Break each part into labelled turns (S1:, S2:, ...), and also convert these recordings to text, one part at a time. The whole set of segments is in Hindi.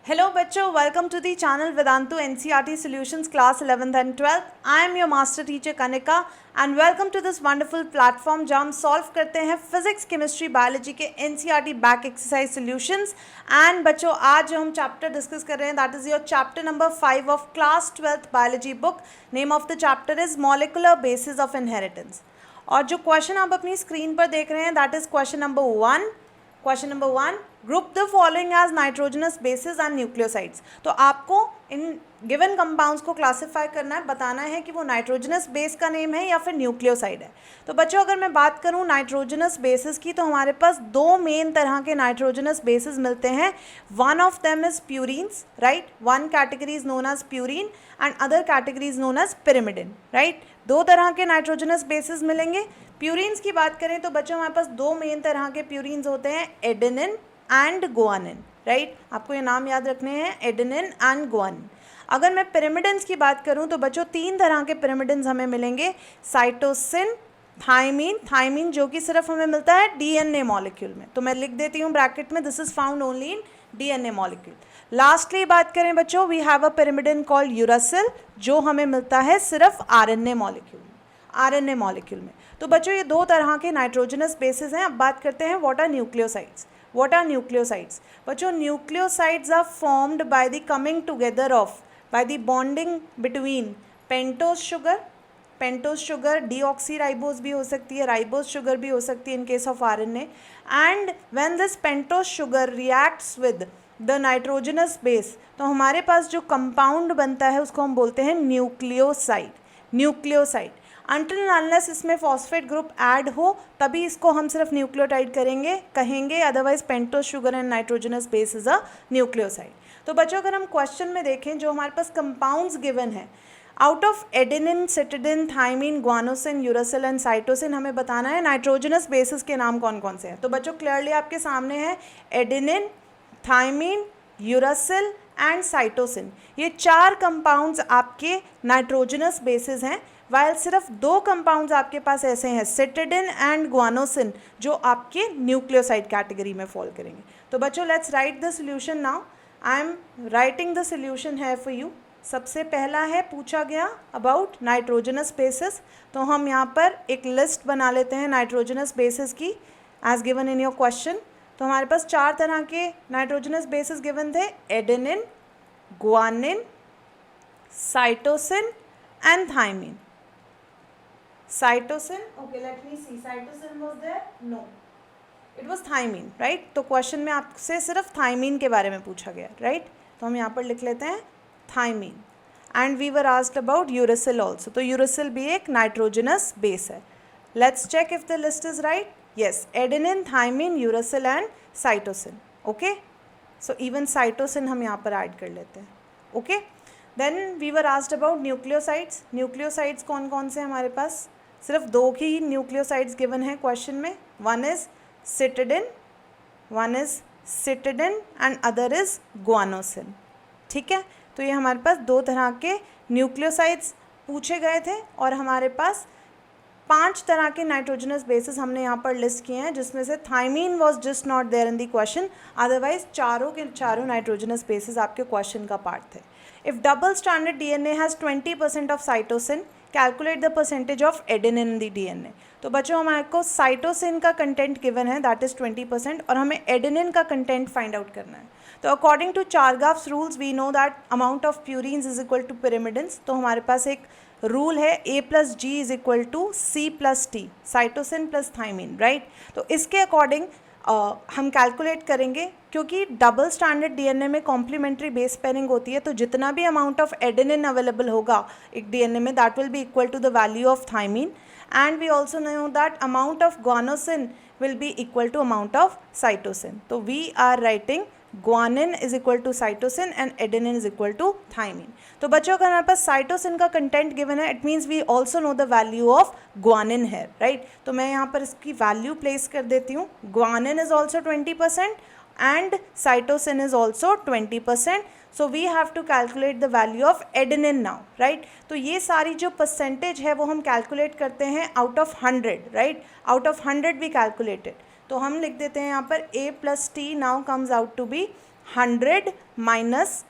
S1: Hello बच्चों, welcome to the channel Vedantu NCERT Solutions class 11th and 12th. I am your master teacher Kanika and welcome to this wonderful platform जहाँ हम सॉल्व करते हैं फिजिक्स केमिस्ट्री बायोलॉजी के NCERT back exercise solutions. And बच्चों आज जो हम चैप्टर डिस्कस कर रहे हैं that is your chapter number 5 of class 12th biology book. Name of the chapter is molecular basis of inheritance. और जो क्वेश्चन आप अपनी स्क्रीन पर देख रहे हैं that is question number 1। Question number 1, group the following as nitrogenous bases and nucleosides. तो आपको इन गिवन कंपाउंड्स को क्लासिफाई करना है, बताना है कि वो नाइट्रोजनस बेस का नेम है या फिर न्यूक्लियोसाइड है। तो बच्चों अगर मैं बात करूं नाइट्रोजनस बेसिस की तो हमारे पास दो मेन तरह के नाइट्रोजनस बेसिस मिलते हैं। One of them is purines, right. One category is known as purine and other category is known as pyrimidine, right. दो तरह के नाइट्रोजनस बेसिस मिलेंगे। प्यूरिन्स की बात करें तो बच्चों हमारे पास दो मेन तरह के प्यूरिन्स होते हैं, एडेनिन एंड गुआनिन, राइट। आपको ये नाम याद रखने हैं, एडेनिन एंड गुआनिन। अगर मैं पिरिमिडिन्स की बात करूं तो बच्चों तीन तरह के पिरिमिडिन्स हमें मिलेंगे, साइटोसिन, थाइमीन। थाइमीन जो कि सिर्फ हमें मिलता है डीएनए मॉलिक्यूल में, तो मैं लिख देती हूँ ब्रैकेट में, this is found only in DNA molecule. Lastly बात करें बच्चों, we have a pyrimidine called uracil जो हमें मिलता है सिर्फ आरएनए मॉलिक्यूल में, आरएनए मॉलिक्यूल में। तो बच्चों ये दो तरह के नाइट्रोजनस बेसिस हैं। अब बात करते हैं what are nucleosides. What are nucleosides? बच्चों nucleosides are formed by the coming together of, by the bonding between pentose sugar, deoxyribose भी हो सकती है, राइबोज शुगर भी हो सकती है in case of RNA. And when this pentose sugar reacts with the nitrogenous base तो हमारे पास जो कंपाउंड बनता है उसको हम बोलते हैं nucleoside. Nucleoside until and unless इसमें फॉस्फेट ग्रुप ऐड हो तभी इसको हम सिर्फ न्यूक्लियोटाइड कहेंगे, otherwise pentose sugar and nitrogenous base is a nucleoside. तो बच्चों अगर हम क्वेश्चन में देखें जो हमारे पास कंपाउंड्स गिवन है, out of adenine, cytidine, thymine, guanosine, uracil and cytosine हमें बताना है नाइट्रोजनस बेसिस के नाम कौन कौन से हैं। तो बच्चों क्लियरली आपके सामने है adenine, thymine, uracil and cytosine. ये चार कंपाउंड्स आपके नाइट्रोजनस बेसिस हैं, वाइल सिर्फ दो कंपाउंड्स आपके पास ऐसे हैं, सिटिडिन एंड ग्वानोसिन, जो आपके न्यूक्लियोसाइड कैटेगरी में फॉल करेंगे। तो बच्चों let's write the solution now. I am writing the solution है फॉर यू। सबसे पहला है पूछा गया अबाउट नाइट्रोजनस बेसिस, तो हम यहाँ पर एक लिस्ट बना लेते हैं नाइट्रोजनस बेसिस की as given in your question. तो हमारे पास चार तरह के नाइट्रोजनस बेसिस गिवन थे, adenine, guanine, cytosine and thymine. Cytosine, okay, let me see, cytosine was there? No, it was thymine, right? तो क्वेश्चन में आपसे सिर्फ थाइमीन के बारे में पूछा गया, राइट। तो हम यहाँ पर लिख लेते हैं thymine. And we were asked about uracil also, तो यूरासिल भी एक नाइट्रोजनस बेस है। Let's check if the list is right. Yes, adenine, thymine, uracil and cytosine. Okay, so even cytosine हम यहाँ पर ऐड कर लेते हैं। Okay, then we were asked about nucleosides. Nucleosides कौन कौन से हमारे पास? सिर्फ दो ही न्यूक्लियोसाइड्स गिवन है क्वेश्चन में, one is cytidine and other is guanosine. ठीक है, तो ये हमारे पास दो तरह के न्यूक्लियोसाइड्स पूछे गए थे और हमारे पास पांच तरह के नाइट्रोजनस बेसिस हमने यहाँ पर लिस्ट किए हैं, जिसमें से thymine was just not there in the question, otherwise चारों के चारों नाइट्रोजनस बेसिस आपके क्वेश्चन का पार्ट थे। If double stranded DNA has 20% of cytosine, calculate the percentage of adenine in the DNA. तो बच्चों हमारे को साइटोसिन का कंटेंट गिवन है दैट इज 20% और हमें एडेनिन का कंटेंट फाइंड आउट करना है। तो according to Chargaff's rules we know that amount of purines is equal to pyrimidines. तो हमारे पास एक रूल है A+G is equal to C+T, cytosine plus thymine, right. तो इसके अकॉर्डिंग हम कैलकुलेट करेंगे, क्योंकि डबल स्टैंडर्ड डीएनए में कॉम्प्लीमेंट्री बेस पेयरिंग होती है, तो जितना भी अमाउंट ऑफ एडेनिन अवेलेबल होगा एक डीएनए में that will be equal to the value of thymine, and we also know that amount of guanosine will be equal to amount of cytosine. तो we are writing guanine is equal to cytosine and adenine is equal to thymine. तो बच्चों अगर हमारे पास साइटोसिन का कंटेंट गिवन है, it means we also know the value of guanine है, राइट। तो मैं यहाँ पर इसकी वैल्यू प्लेस कर देती हूँ। Guanine is also 20% and cytosine is also 20%, so we have to calculate the value of adenine now, right. तो ये सारी जो परसेंटेज है वो हम कैलकुलेट करते हैं आउट ऑफ 100, राइट। आउट ऑफ 100 वी कैलकुलेटेड, तो हम लिख देते हैं यहाँ पर A+T now comes out to be 100 minus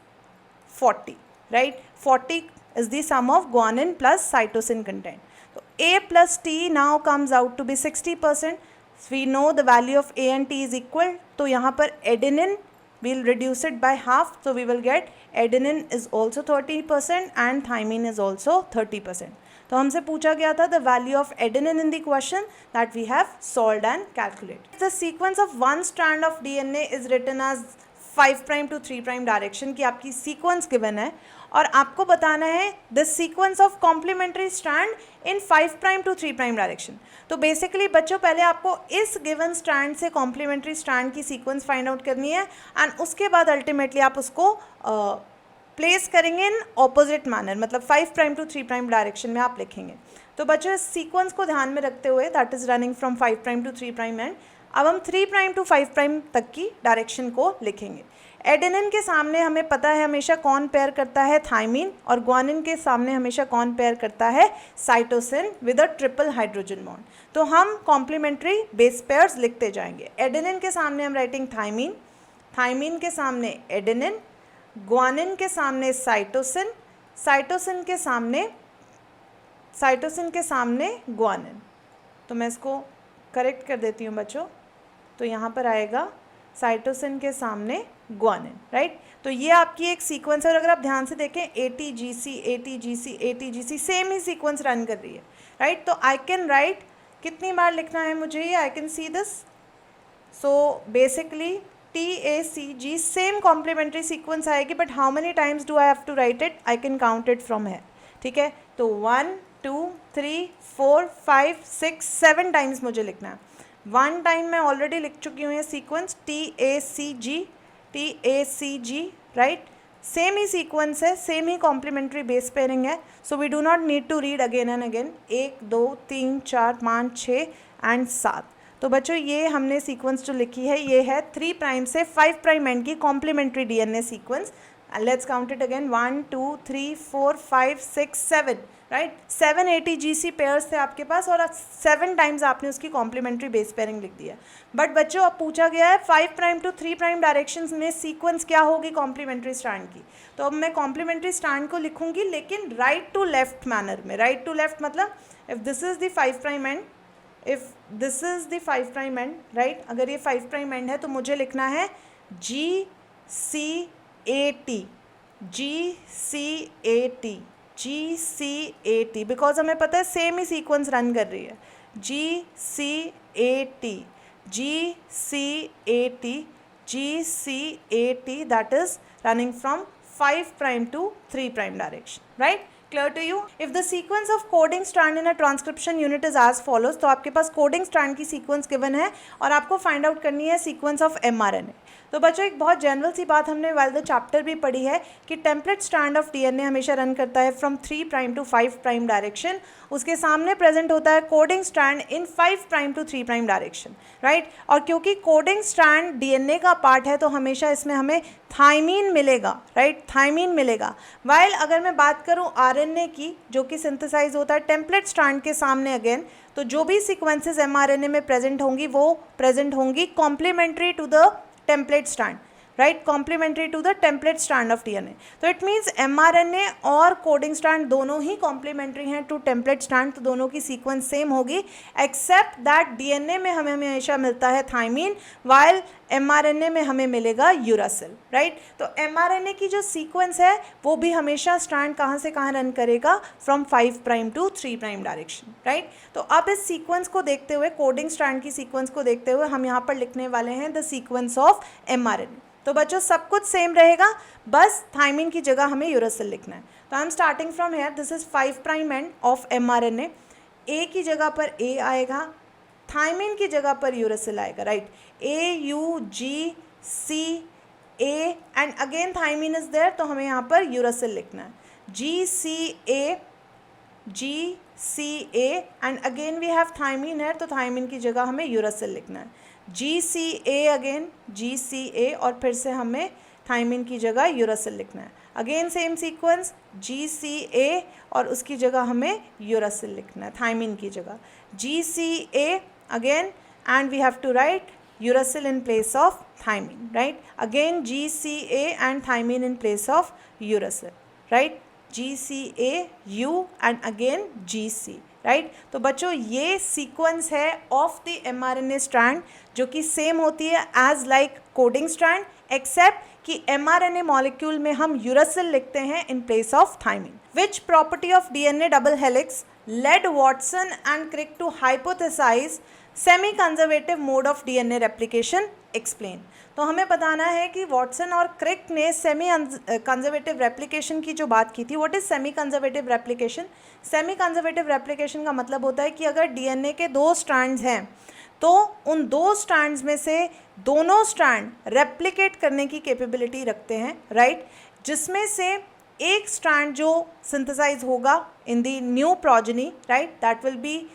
S1: 40, right? 40 is the sum of guanine plus cytosine content. So A plus T now comes out to be 60%. So we know the value of A and T is equal. तो यहाँ पर adenine we'll reduce it by half, so we will get adenine is also 30% and thymine is also 30%. तो हमसे पूछा गया था the value of adenine in the question that we have solved and calculated. The sequence of one strand of DNA is written as 5' to 3' direction की आपकी सीक्वेंस गिवन है और आपको बताना है the sequence of complementary strand in 5' to 3' direction. तो बेसिकली बच्चों पहले आपको इस गिवन स्ट्रैंड से कॉम्प्लीमेंट्री स्ट्रैंड की सीक्वेंस फाइंड आउट करनी है एंड उसके बाद अल्टीमेटली आप उसको प्लेस करेंगे इन ऑपोजिट मैनर, मतलब 5' टू 3' डायरेक्शन में आप लिखेंगे. तो बच्चों इस सीक्वेंस को ध्यान में रखते हुए that is running from 5' to 3' and अब हम 3' टू 5' तक की डायरेक्शन को लिखेंगे. एडेनिन के सामने हमें पता है हमेशा कौन पेयर करता है थाइमिन और ग्वानिन के सामने हमेशा कौन पेयर करता है cytosine with a triple hydrogen bond. तो हम कॉम्प्लीमेंट्री बेस पेयर्स लिखते जाएंगे. एडेनिन के सामने हम राइटिंग थाइमिन, थाइमिन के सामने एडेनिन, ग्वानिन के सामने साइटोसिन, साइटोसिन के सामने ग्वानिन. तो मैं इसको करेक्ट कर देती हूँ बच्चों. तो यहाँ पर आएगा साइटोसिन के सामने ग्वानिन, राइट. तो ये आपकी एक सीक्वेंस है और अगर आप ध्यान से देखें ATGC ATGC ATGC सेम ही सीक्वेंस रन कर रही है, राइट. तो आई कैन राइट कितनी बार लिखना है मुझे ये, I can see this. So basically TACG same complementary sequence आएगी but how many times do I have to write it, I can count it from है, ठीक है. तो 1 2 3 4 5 6 7 टाइम्स मुझे लिखना है. 1 टाइम मैं ऑलरेडी लिख चुकी हूँ ये सीक्वेंस TACG, राइट. सेम ही सीक्वेंस है, सेम ही कॉम्प्लीमेंट्री बेस पेयरिंग है. So we do not need to read again and again. 1 2 3 4 5 6 and 7. तो बच्चों ये हमने सीक्वेंस जो लिखी है ये है 3' से 5' एंड की complementary DNA sequence. Let's count it again. 1 2 3 4 5 6 7, right. 7 ATGC pairs थे आपके पास और 7 टाइम्स आपने उसकी कॉम्प्लीमेंट्री बेस पेयरिंग लिख दिया. बट बच्चों अब पूछा गया है 5' टू 3' डायरेक्शंस में सीक्वेंस क्या होगी कॉम्प्लीमेंट्री स्ट्रैंड की. तो अब मैं कॉम्प्लीमेंट्री स्ट्रैंड को लिखूंगी लेकिन राइट टू लेफ्ट मैनर में. राइट टू लेफ्ट मतलब if this is the 5' and, if this is the 5' and, right. अगर ये 5' एंड है तो मुझे लिखना है GCAT बिकॉज हमें पता है सेम ही सीक्वेंस रन कर रही है. GCAT that is running from 5' to 3' direction, right. Clear to you? If the sequence of coding strand in a transcription unit is as follows, तो आपके पास कोडिंग स्ट्रैंड की सीक्वेंस गिवन है और आपको फाइंड आउट करनी है सीक्वेंस ऑफ mRNA. तो बच्चों एक बहुत जनरल सी बात हमने वाइल द चैप्टर भी पढ़ी है कि टेम्पलेट स्ट्रैंड ऑफ DNA हमेशा रन करता है फ्रॉम 3' टू 5' डायरेक्शन. उसके सामने प्रेजेंट होता है coding strand in 5' to 3' direction, right. और क्योंकि कोडिंग स्ट्रैंड DNA का पार्ट है तो हमेशा इसमें हमें थाइमीन मिलेगा, राइट. थाइमीन मिलेगा. वाइल अगर मैं बात करूँ RNA की जो कि सिंथेसाइज होता है टेम्पलेट स्ट्रैंड के सामने अगेन, तो जो भी सीक्वेंसेस mRNA में प्रेजेंट होंगी वो प्रेजेंट होंगी complementary to the template strand, right. Complementary to the template strand of DNA. तो इट मीन्स mRNA और कोडिंग स्ट्रैंड दोनों ही कॉम्प्लीमेंट्री हैं टू टेम्पलेट स्ट्रैंड. तो दोनों की सीक्वेंस सेम होगी एक्सेप्ट दैट DNA में हमें हमेशा मिलता है थाइमीन वाइल mRNA में हमें मिलेगा यूरासिल, राइट. तो mRNA की जो सीक्वेंस है वो भी हमेशा स्ट्रैंड कहाँ से कहाँ रन करेगा फ्रॉम 5' टू 3' डायरेक्शन, राइट. तो अब इस सीक्वेंस को देखते हुए कोडिंग स्ट्रैंड की सीक्वेंस को देखते हुए हम यहाँ पर लिखने वाले हैं द सीक्वेंस ऑफ mRNA. तो बच्चों सब कुछ सेम रहेगा, बस थाइमिन की जगह हमें यूरासिल लिखना है. तो I am starting from here. This is 5' end of mRNA. ए की जगह पर ए आएगा, थाइमिन की जगह पर यूरासिल आएगा, right. AUGCA and again thymine is there तो हमें यहाँ पर यूरासिल लिखना है. GCA and again we have thymine है तो थाइमिन की जगह हमें यूरासिल लिखना है. GCA और फिर से हमें थाइमिन की जगह यूरासिल लिखना है. अगेन सेम सीक्वेंस GCA और उसकी जगह हमें यूरासिल लिखना है थाइमिन की जगह. GCA again and we have to write uracil in place of thymine, right? Again GCA and thymine in place of uracil, right? GCAU and again GC, right तो बच्चों ये सीक्वेंस है ऑफ द mRNA स्ट्रैंड जो कि सेम होती है as like coding strand, except कि mRNA मॉलिक्यूल में हम यूरासिल लिखते हैं in place of thymine. Which property of DNA double helix led Watson and Crick to hypothesise semi conservative mode of DNA replication, explain. तो हमें बताना है कि वॉटसन और क्रिक ने सेमी कंजर्वेटिव रेप्लिकेशन की जो बात की थी. What is semi conservative replication? Semi conservative replication का मतलब होता है कि अगर डीएनए के 2 स्ट्रैंड्स हैं तो उन 2 स्ट्रैंड्स में से दोनों स्ट्रैंड रेप्लिकेट करने की कैपेबिलिटी रखते हैं, राइट? जिसमें से एक स्ट्रैंड जो सिंथेसाइज होगा in the new progeny, right, that will be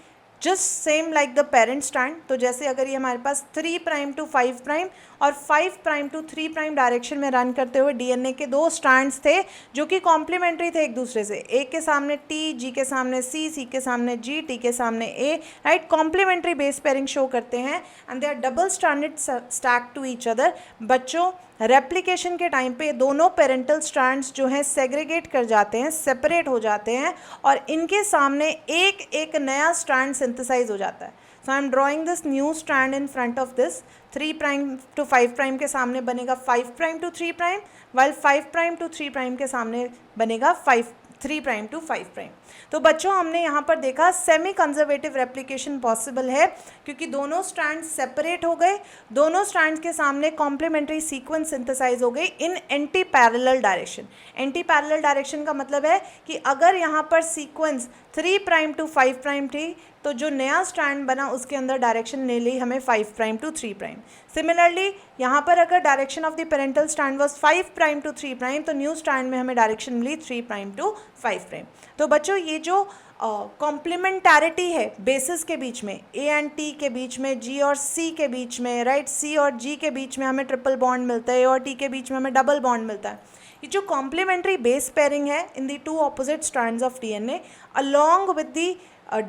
S1: just same like the parent strand. तो जैसे अगर ये हमारे पास 3 प्राइम टू 5 प्राइम और 5 प्राइम टू 3 प्राइम डायरेक्शन में रन करते हुए डीएनए के 2 स्ट्रैंड्स थे जो कि कॉम्प्लीमेंट्री थे एक दूसरे से. ए के सामने टी, जी के सामने सी, सी के सामने जी, टी के सामने A, right? Complementary base pairing show करते हैं and they are double stranded stack to each other. बच्चों रेप्लिकेशन के टाइम पे दोनों पेरेंटल स्ट्रैंड्स जो हैं सेग्रीगेट कर जाते हैं, सेपरेट हो जाते हैं और इनके सामने एक एक नया स्ट्रैंड सिंथेसाइज हो जाता है. So I am drawing this new strand in front of this. 3 prime to 5 prime के सामने बनेगा 5 prime to 3 prime, while 5 prime to 3 prime के सामने बनेगा 3 प्राइम टू 5 प्राइम. तो बच्चों हमने यहाँ पर देखा सेमी कंजर्वेटिव रेप्लिकेशन पॉसिबल है क्योंकि दोनों स्ट्रैंड्स सेपरेट हो गए, दोनों स्ट्रैंड्स के सामने कॉम्प्लीमेंट्री सीक्वेंस सिंथेसाइज हो गई in antiparallel direction. Antiparallel direction का मतलब है कि अगर यहाँ पर सीक्वेंस 3 प्राइम टू 5 प्राइम थी तो जो नया स्ट्रैंड बना उसके अंदर डायरेक्शन ले ली हमें 5 प्राइम टू 3 प्राइम. सिमिलरली यहाँ पर अगर direction of the parental strand was 5 prime to 3 prime तो न्यू स्ट्रैंड में हमें डायरेक्शन मिली 3 प्राइम टू 5 प्राइम. तो बच्चों ये जो कॉम्प्लीमेंटैरिटी है बेसिस के बीच में, ए एंड टी के बीच में, जी और सी के बीच में, राइट, सी और जी के बीच में हमें ट्रिपल बॉन्ड मिलता है, ए और टी के बीच में हमें डबल बॉन्ड मिलता है. ये जो कॉम्प्लीमेंट्री बेस पेयरिंग है in the 2 opposite strands of DNA along with the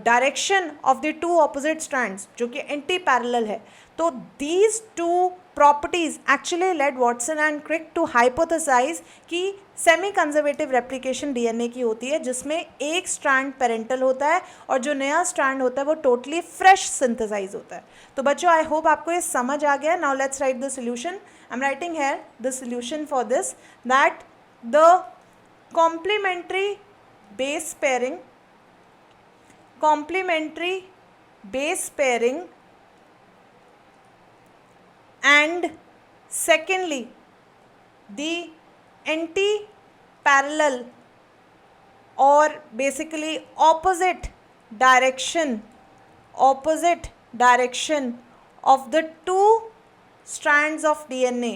S1: direction of the 2 opposite strands जो कि एंटी पैरेलल है. तो these 2 properties actually led Watson and Crick to hypothesise कि सेमी कंजर्वेटिव रेप्लिकेशन डीएनए की होती है जिसमें एक स्ट्रैंड पेरेंटल होता है और जो नया स्ट्रैंड होता है वो टोटली फ्रेश सिंथेसाइज होता है. तो बच्चों आई होप आपको ये समझ आ गया. Now let's write the solution. I am writing here the solution for this that the complementary base pairing and secondly the anti-parallel or basically opposite direction of the 2 strands of DNA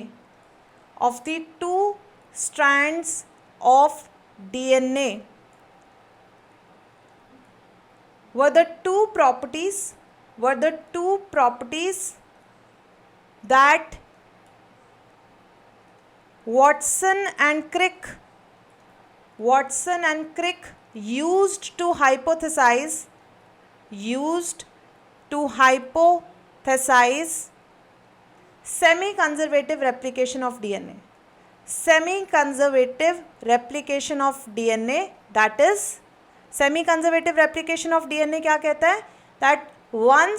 S1: were the two properties that Watson and Crick used to hypothesize semi-conservative replication of DNA. Semi-conservative replication of DNA, that is semi-conservative replication of DNA क्या कहता है? That one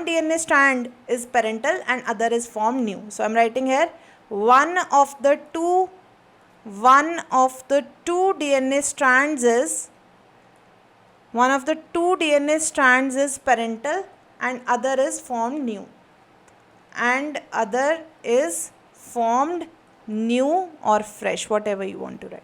S1: DNA strand is parental and other is formed new. So I am writing here one of the two DNA strands is parental and other is formed new. Or fresh, whatever you want to write.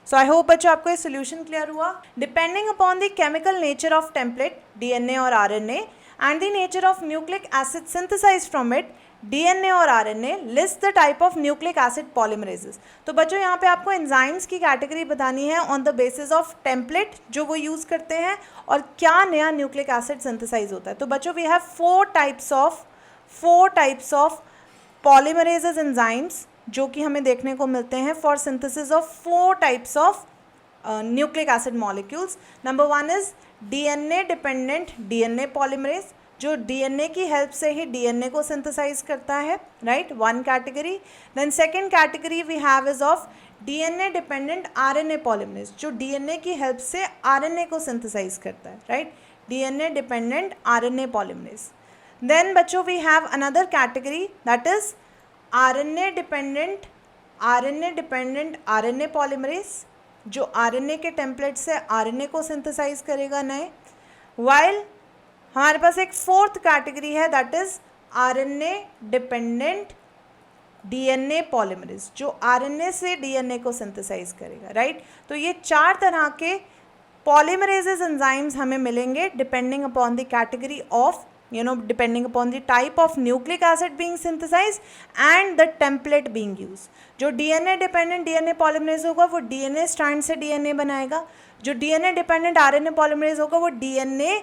S1: So I hope बच्चों आपको ये solution clear हुआ. Depending upon the chemical nature of template DNA और RNA and the nature of nucleic acid synthesized from it, DNA और RNA list the type of nucleic acid polymerases. तो बच्चों यहाँ पे आपको enzymes की category बतानी है on the basis of template जो वो use करते हैं और क्या नया nucleic acid synthesize होता है. तो बच्चों we have 4 types of polymerases enzymes जो कि हमें देखने को मिलते हैं for synthesis of 4 types of nucleic acid molecules. Number 1 is DNA dependent DNA polymerase, जो डीएनए की हेल्प से ही डीएनए को सिंथेसाइज करता है, right, one category. Then second category we have is of DNA dependent RNA polymerase, जो डीएनए की हेल्प से आरएनए को सिंथेसाइज करता है, right, DNA dependent RNA polymerase. Then बच्चों we have another category that is RNA dependent RNA polymerase, जो आरएनए के टेम्पलेट से आरएनए को सिंथेसाइज करेगा नए. वाइल हमारे पास एक फोर्थ कैटेगरी है that is RNA dependent DNA polymerase, जो आरएनए से डीएनए को सिंथेसाइज करेगा, राइट. तो ये 4 तरह के पॉलीमरेजेस एंजाइम्स हमें मिलेंगे depending upon the category of, depending upon the type of nucleic acid being synthesized and the template being used. जो DNA dependent DNA polymerase होगा वो DNA strand से DNA बनाएगा, जो DNA dependent RNA polymerase होगा वो DNA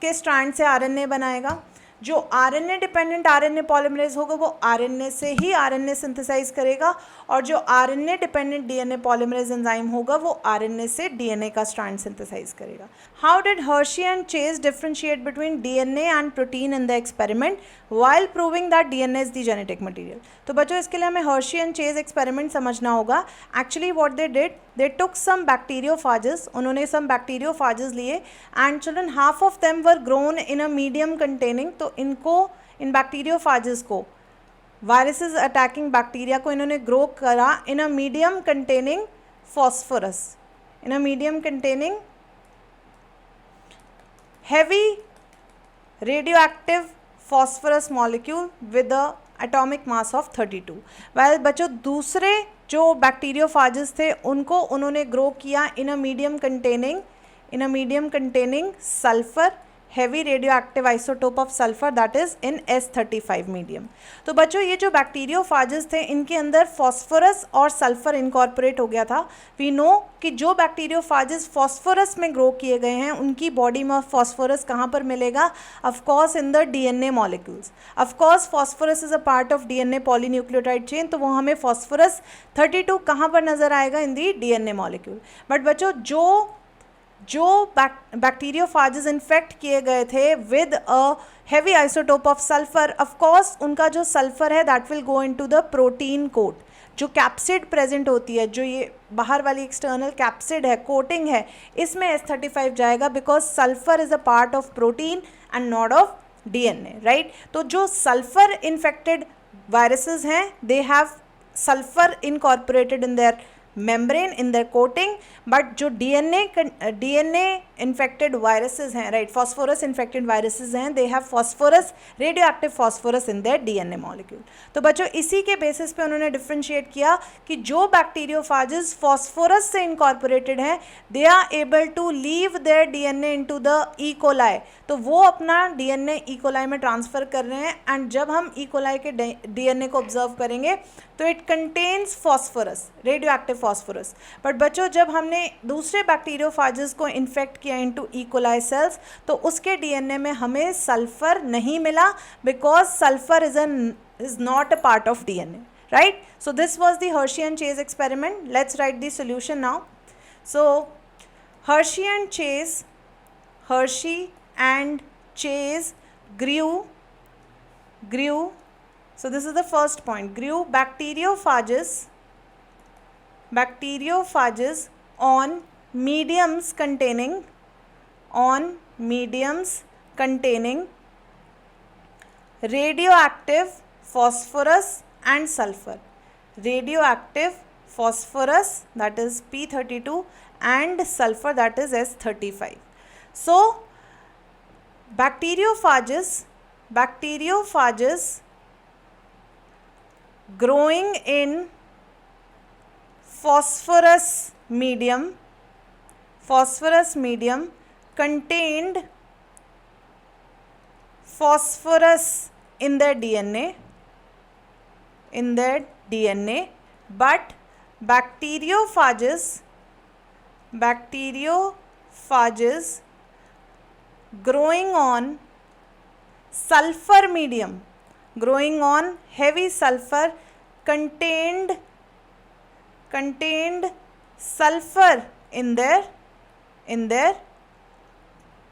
S1: के strand से RNA बनाएगा, जो RNA डिपेंडेंट RNA पॉलीमरेज होगा वो RNA से ही RNA सिंथेसाइज करेगा, और जो RNA dependent DNA polymerase enzyme होगा वो RNA से DNA का स्ट्रैंड सिंथेसाइज करेगा. How did Hershey and chase differentiate between DNA and protein in the experiment while proving that DNA is the genetic material. तो बच्चों इसके लिए हमें हर्शी एंड चेज एक्सपेरिमेंट समझना होगा. एक्चुअली व्हाट दे डिड, दे टुक सम बैक्टीरियोफाजेस, उन्होंने सम बैक्टीरियोफाजेस लिए, and children half of them were grown in a medium containing. तो इनको, इन बैक्टीरियोफाजेस को, वायरसेस अटैकिंग बैक्टीरिया को इन्होंने ग्रो करा in a medium containing phosphorus, in a medium containing heavy radioactive phosphorus molecule with a atomic mass of 32. Well बच्चों दूसरे जो बैक्टीरियोफाजेस थे उनको उन्होंने ग्रो किया in a medium containing sulphur, heavy radioactive isotope of sulphur that is in S35 medium. तो बच्चों ये जो बैक्टीरियोफाजेस थे इनके अंदर फॉस्फोरस और सल्फर इनकॉर्पोरेट हो गया था. वी नो कि जो बैक्टीरियोफाजेस फॉस्फोरस में ग्रो किए गए हैं उनकी बॉडी में फॉस्फोरस कहाँ पर मिलेगा, of course in the DNA molecules. Of course phosphorus is a part of DNA polynucleotide chain, तो वो हमें फॉस्फोरस 32 कहाँ पर नजर आएगा, in the DNA molecule. But बच्चों जो बैक्टीरियोफाजेस इन्फेक्ट किए गए थे with a heavy isotope of sulphur, of course उनका जो सल्फर है that will go into the protein coat. जो कैप्सिड प्रेजेंट होती है, जो ये बाहर वाली एक्सटर्नल कैप्सिड है, कोटिंग है, इसमें S35 जाएगा because sulphur is a part of protein and not of DNA, right. तो जो सल्फर इन्फेक्टेड वायरसेस हैं they have sulphur incorporated in their membrane in their coating, but जो DNA infected viruses हैं, right, phosphorus infected viruses हैं, they have phosphorus, radioactive phosphorus in their DNA molecule. तो बच्चों इसी के बेसिस पे उन्होंने डिफ्रेंशिएट किया कि जो बैक्टीरियोफाजेस फॉस्फोरस से इनकॉर्पोरेटेड हैं they are able to leave their DNA into the E. coli. तो वो अपना DNA E. coli में ट्रांसफ़र कर रहे हैं, एंड जब हम E. coli के DNA को ऑब्जर्व करेंगे तो it contains phosphorus, radio active phosphorus. But बच्चों जब हमने दूसरे बैक्टीरियोफाजेस को इन्फेक्ट किया इनटू ई कोलाई सेल्स तो उसके डीएनए में हमें सल्फर नहीं मिला because sulphur is not a part of DNA, right. So this was the Hershey and chase experiment. Let's write the solution now. So Hershey and chase grew. So this is the first point. Grew bacteriophages on mediums containing radioactive phosphorus and sulfur. Radioactive phosphorus that is P32 and sulfur that is S35. So bacteriophages growing in phosphorus medium contained phosphorus in their DNA, but bacteriophages growing on sulfur medium, growing on heavy sulfur contained sulfur in their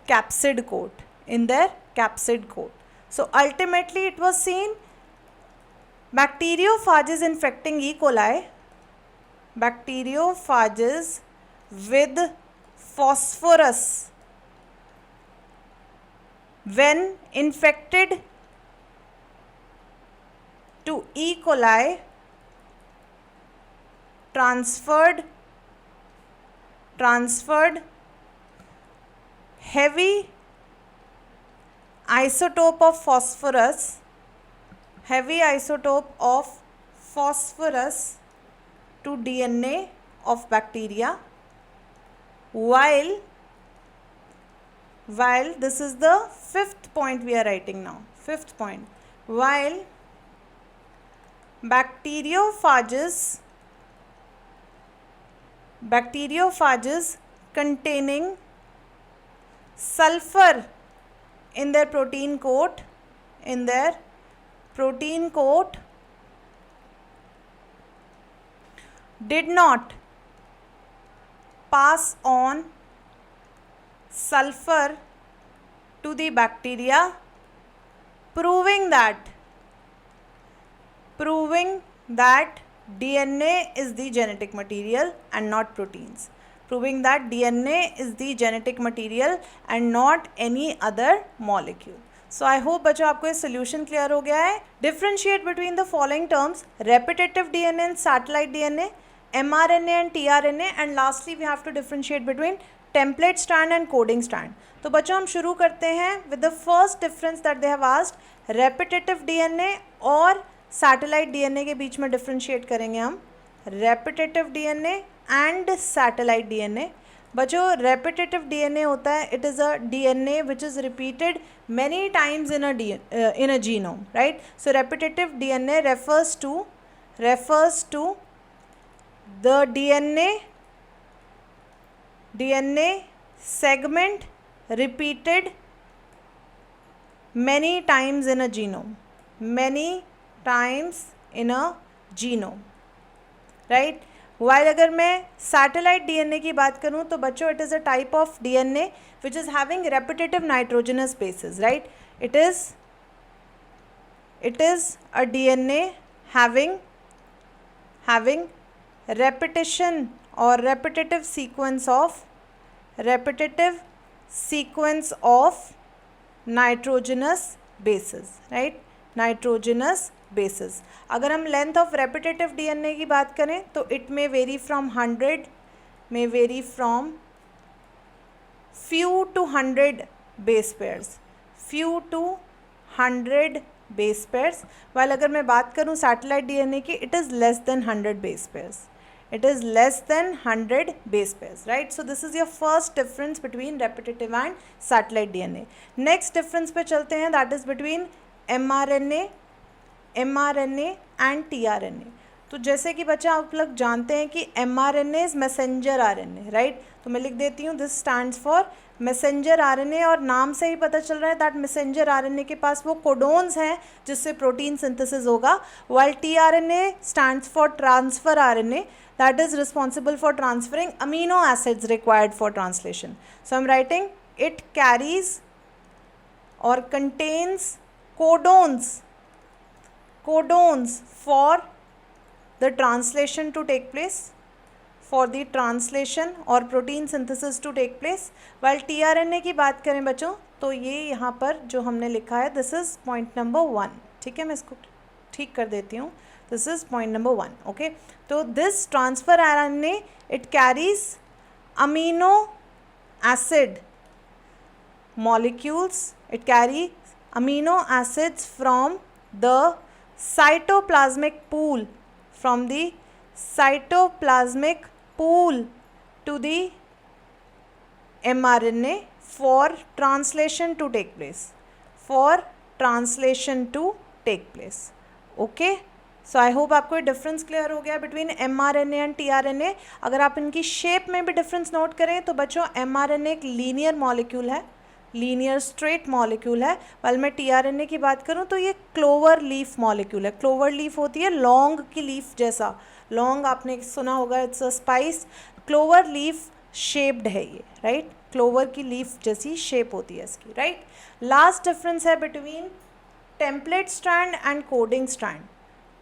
S1: capsid coat, capsid coat. So ultimately it was seen bacteriophages infecting E. coli, bacteriophages with phosphorus when infected to E. coli transferred heavy isotope of phosphorus to DNA of bacteria, while this is the fifth point we are writing now, fifth point, while bacteriophages containing sulfur in their protein coat did not pass on sulfur to the bacteria, proving that DNA is the genetic material and not proteins. Proving that DNA is the genetic material and not any other molecule. So I hope बच्चों आपको ये solution clear हो गया है. Differentiate between the following terms: repetitive DNA and satellite DNA, mRNA and tRNA, and lastly we have to differentiate between template strand and coding strand. तो बच्चों हम शुरू करते हैं with the first difference that they have asked. repetitive DNA और satellite DNA के बीच में differentiate करेंगे हम. repetitive DNA and satellite DNA. बच्चों repetitive DNA होता है, it is a DNA which is repeated many times in a genome, right? So repetitive DNA refers to the DNA segment repeated many times in a genome, right? While अगर मैं satellite DNA की बात करूँ तो बच्चों it is a type of DNA which is having repetitive nitrogenous bases, right? It is a DNA having repetition or repetitive sequence of nitrogenous bases, right? Nitrogenous bases. अगर हम length of repetitive DNA की बात करें तो it may vary from few to 100 base pairs, while अगर मैं बात करूँ satellite DNA की, it is less than 100 base pairs. Right? So this is your first difference between repetitive and satellite DNA. Next difference पे चलते हैं, that is between mRNA and tRNA. तो जैसे कि बच्चा आप लोग जानते हैं कि mRNA is messenger RNA, right? तो मैं लिख देती हूँ, this stands for messenger RNA, और नाम से ही पता चल रहा है that messenger RNA के पास वो कोडोन्स हैं जिससे प्रोटीन सिंथेसिस होगा, while tRNA stands for transfer RNA, that is responsible for transferring amino acids required for translation. So I'm writing it carries or contains codons for the translation to take place, for the translation or protein synthesis to take place. While tRNA की बात करें बच्चों तो ये यहाँ पर जो हमने लिखा है, this is point number 1. ठीक है, मैं इसको ठीक कर देती हूँ. This is point number 1. Okay, so this transfer RNA, it carries amino acid molecules, it carries amino acids from the cytoplasmic pool, to the mRNA for translation to take place. Okay, so I hope आपको ये डिफरेंस क्लियर हो गया बिटवीन mRNA एंड tRNA. अगर आप इनकी शेप में भी डिफरेंस नोट करें तो बच्चों mRNA एक लीनियर मॉलिक्यूल है, लीनियर स्ट्रेट मॉलिक्यूल है, वाल मैं tRNA की बात करूं तो ये क्लोवर लीफ मॉलिक्यूल है. क्लोवर लीफ होती है लौंग की लीफ जैसा, लौंग आपने सुना होगा, it's a spice, clover leaf shaped है ये, राइट? क्लोवर की लीफ जैसी शेप होती है इसकी, राइट। लास्ट डिफरेंस है between template strand and coding strand.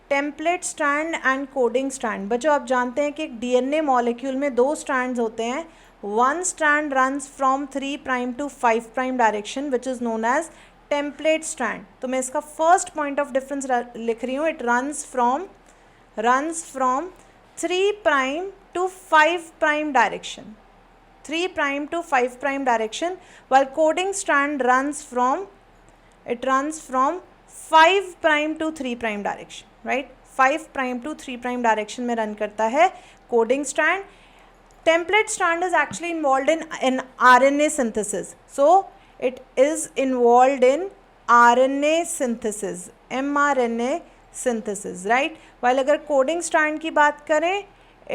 S1: Template strand and coding strand, बच्चों आप जानते हैं कि एक डीएनए मॉलिक्यूल में 2 स्ट्रैंड्स होते हैं। One strand runs from 3 prime to 5 prime direction which is known as template strand. तो मैं इसका फर्स्ट पॉइंट ऑफ डिफरेंस लिख रही हूँ, it runs from 3 prime to 5 prime direction, 3 prime to 5 prime direction, while coding strand runs from 5 prime to 3 prime direction, right. 5 prime to 3 prime direction में रन करता है coding strand. Template strand is actually involved in RNA synthesis, so it is involved in RNA synthesis, mRNA synthesis, right। while अगर कोडिंग स्ट्रैंड की बात करें,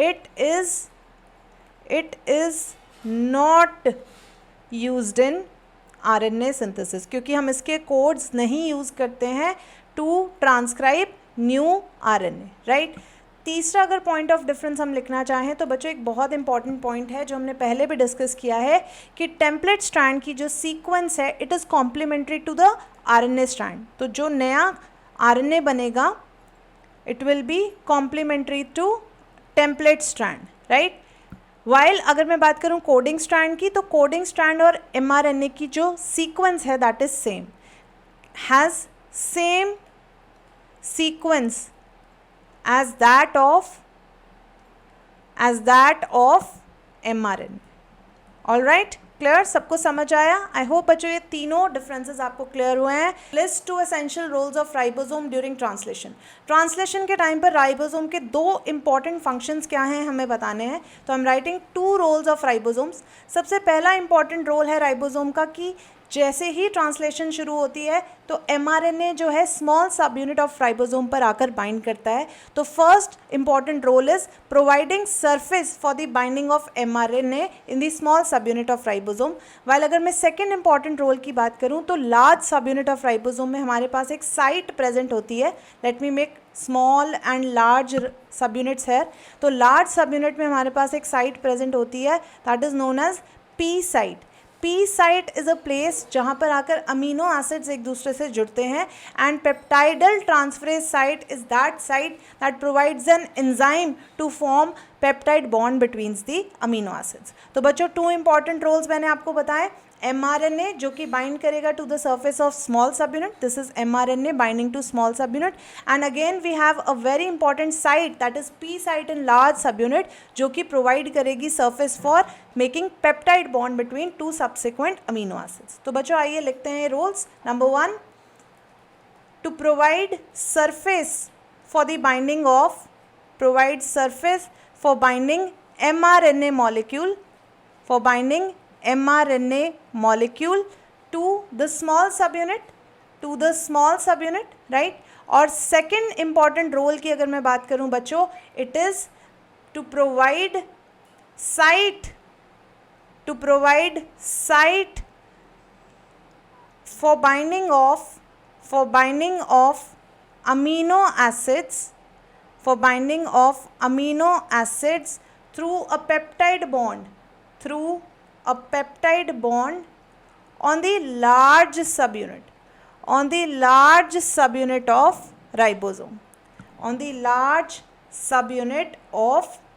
S1: it is not used in RNA synthesis, क्योंकि हम इसके कोड्स नहीं यूज़ करते हैं to transcribe new RNA, right. तीसरा अगर पॉइंट ऑफ डिफरेंस हम लिखना चाहें तो बच्चों एक बहुत इंपॉर्टेंट पॉइंट है जो हमने पहले भी डिस्कस किया है कि टेम्पलेट स्ट्रैंड की जो सीक्वेंस है it is complementary to the RNA strand. तो जो नया RNA बनेगा it will be complementary to template strand, right. While अगर मैं बात करूं कोडिंग स्ट्रैंड की, तो कोडिंग स्ट्रैंड और mRNA की जो सीक्वेंस है that is same, has same sequence as that of mRNA। All right, clear, सबको समझ आया? आई होप बच्चों ये तीनों डिफरेंसेस आपको क्लियर हुए हैं। List 2 essential roles of ribosome during translation. Translation के टाइम पर राइबोसोम के 2 इंपॉर्टेंट फंक्शंस क्या हैं हमें बताने हैं, तो I am writing 2 roles of ribosomes. सबसे पहला इंपॉर्टेंट रोल है राइबोसोम का कि जैसे ही ट्रांसलेशन शुरू होती है तो mRNA जो है small subunit of ribosome पर आकर बाइंड करता है। तो first important role is providing surface for the binding of mRNA in the small subunit of ribosome. While अगर मैं सेकेंड इंपॉर्टेंट रोल की बात करूं तो large subunit of ribosome में हमारे पास एक साइट प्रेजेंट होती है। Let me make small and large सब यूनिट्स है। तो लार्ज सब यूनिट में हमारे पास एक साइट प्रेजेंट होती है that is known as P site. P site is a place जहाँ पर आकर अमीनो एसिड्स एक दूसरे से जुड़ते हैं, and peptidyl transferase site is that site that provides an enzyme to form peptide bond between the amino acids. तो बच्चों 2 इंपॉर्टेंट रोल्स मैंने आपको बताए। mRNA जो कि बाइंड करेगा to the surface of small subunit, this is mRNA binding to small subunit, and again we have a very important site that is P site in large subunit जो कि प्रोवाइड करेगी surface for making peptide bond between 2 subsequent amino acids. तो बच्चों आइए लिखते हैं roles. Number 1, to provide surface for the binding of, provide surface for binding mRNA molecule, for binding mRNA molecule to the small subunit, right। और सेकेंड इंपॉर्टेंट रोल की अगर मैं बात करूं बच्चों, it is to provide site for binding of amino acids through a peptide bond on the large subunit of